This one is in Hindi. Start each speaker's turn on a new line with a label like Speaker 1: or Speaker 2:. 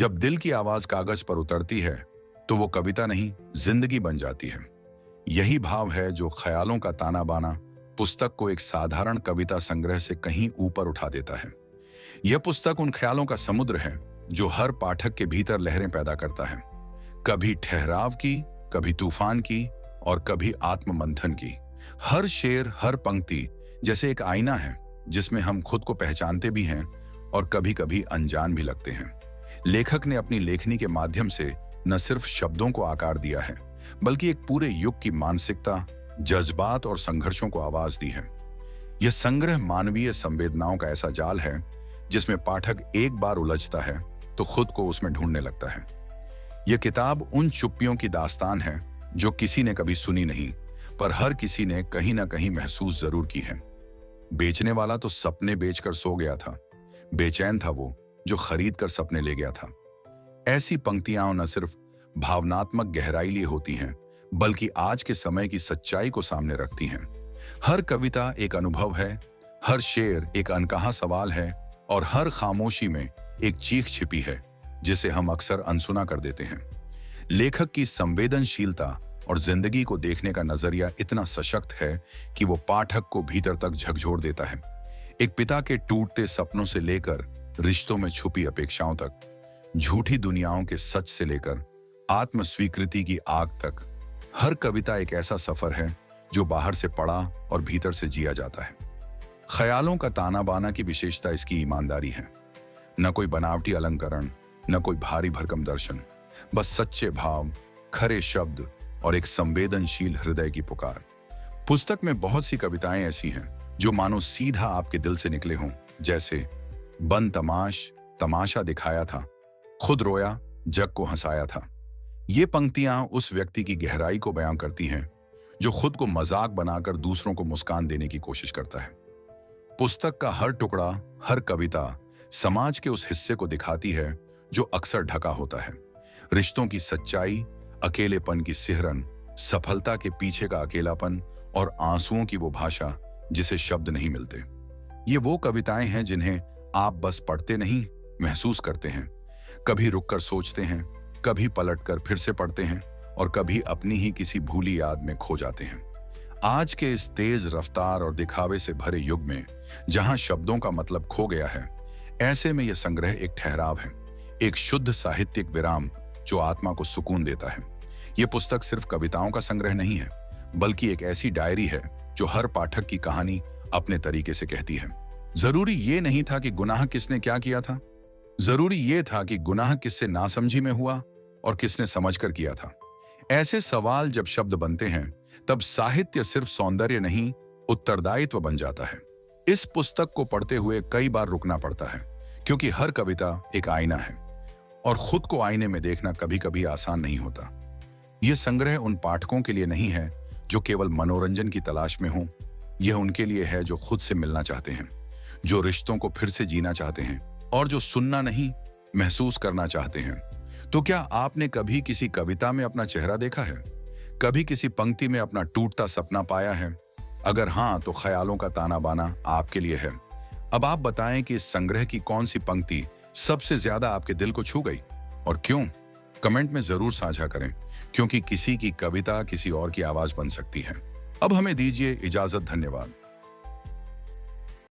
Speaker 1: जब दिल की आवाज कागज पर उतरती है तो वो कविता नहीं, जिंदगी बन जाती है। यही भाव है जो ख्यालों का ताना बाना पुस्तक को एक साधारण कविता संग्रह से कहीं ऊपर उठा देता है। यह पुस्तक उन ख्यालों का समुद्र है जो हर पाठक के भीतर लहरें पैदा करता है, कभी ठहराव की, कभी तूफान की और कभी आत्ममंथन की। हर शेर, हर पंक्ति जैसे एक आईना है जिसमें हम खुद को पहचानते भी हैं और कभी कभी अनजान भी लगते हैं। लेखक ने अपनी लेखनी के माध्यम से न सिर्फ शब्दों को आकार दिया है बल्कि एक पूरे युग की मानसिकता, जज्बात और संघर्षों को आवाज दी है। यह संग्रह मानवीय संवेदनाओं का ऐसा जाल है जिसमें पाठक एक बार उलझता है तो खुद को उसमें ढूंढने लगता है। यह किताब उन चुप्पियों की दास्तान है जो किसी ने कभी सुनी नहीं, पर हर किसी ने कहीं ना कहीं महसूस जरूर की है। बेचने वाला तो सपने बेचकर सो गया था, बेचैन था वो जो खरीद कर सपने ले गया था। ऐसी पंक्तियां न सिर्फ भावनात्मक गहराई लिए होती हैं बल्कि आज के समय की सच्चाई को सामने रखती हैं। हर कविता एक अनुभव है, हर शेर एक अनकहा सवाल है और हर खामोशी में एक चीख छिपी है जिसे हम अक्सर अनसुना कर देते हैं। लेखक की संवेदनशीलता और जिंदगी को देखने का नजरिया इतना सशक्त है कि वो पाठक को भीतर तक झकझोर देता है। एक पिता के टूटते सपनों से लेकर रिश्तों में छुपी अपेक्षाओं तक, झूठी दुनियाओं के सच से लेकर आत्म स्वीकृति की आग तक, हर कविता एक ऐसा सफर है जो बाहर से पढ़ा और भीतर से जिया जाता है। ख्यालों का ताना बाना की विशेषता इसकी ईमानदारी है। न कोई बनावटी अलंकरण, न कोई भारी भरकम दर्शन, बस सच्चे भाव, खरे शब्द और एक संवेदनशील हृदय की पुकार। पुस्तक में बहुत सी कविताएं ऐसी हैं जो मानो सीधा आपके दिल से निकले हों, जैसे बन तमाश, तमाशा दिखाया था, खुद रोया, जग को हंसाया था। ये पंक्तियां उस व्यक्ति की गहराई को बयां करती हैं जो खुद को मजाक बनाकर दूसरों को मुस्कान देने की कोशिश करता है। पुस्तक का हर टुकड़ा, हर कविता समाज के उस हिस्से को दिखाती है जो अक्सर ढका होता है। रिश्तों की सच्चाई, अकेलेपन की सिहरन, सफलता के पीछे का अकेलापन और आंसुओं की वो भाषा जिसे शब्द नहीं मिलते। ये वो कविताएं हैं जिन्हें आप बस पढ़ते नहीं, महसूस करते हैं। कभी रुककर सोचते हैं, कभी पलटकर फिर से पढ़ते हैं और कभी अपनी ही किसी भूली याद में खो जाते हैं। आज के इस तेज रफ्तार और दिखावे से भरे युग में जहां शब्दों का मतलब खो गया है, ऐसे में यह संग्रह एक ठहराव है, एक शुद्ध साहित्यिक विराम जो आत्मा को सुकून देता है। यह पुस्तक सिर्फ कविताओं का संग्रह नहीं है बल्कि एक ऐसी डायरी है जो हर पाठक की कहानी अपने तरीके से कहती है। जरूरी ये नहीं था कि गुनाह किसने क्या किया था, जरूरी ये था कि गुनाह किससे नासमझी में हुआ और किसने समझकर किया था। ऐसे सवाल जब शब्द बनते हैं तब साहित्य सिर्फ सौंदर्य नहीं, उत्तरदायित्व बन जाता है। इस पुस्तक को पढ़ते हुए कई बार रुकना पड़ता है क्योंकि हर कविता एक आईना है और खुद को आईने में देखना कभी कभी आसान नहीं होता। यह संग्रह उन पाठकों के लिए नहीं है जो केवल मनोरंजन की तलाश में हों, यह उनके लिए है जो खुद से मिलना चाहते हैं, जो रिश्तों को फिर से जीना चाहते हैं और जो सुनना नहीं, महसूस करना चाहते हैं। तो क्या आपने कभी किसी कविता में अपना चेहरा देखा है? कभी किसी पंक्ति में अपना टूटता सपना पाया है? अगर हाँ, तो ख्यालों का ताना बाना आपके लिए है। अब आप बताएं कि इस संग्रह की कौन सी पंक्ति सबसे ज्यादा आपके दिल को छू गई और क्यों? कमेंट में जरूर साझा करें, क्योंकि किसी की कविता किसी और की आवाज बन सकती है। अब हमें दीजिए इजाजत। धन्यवाद।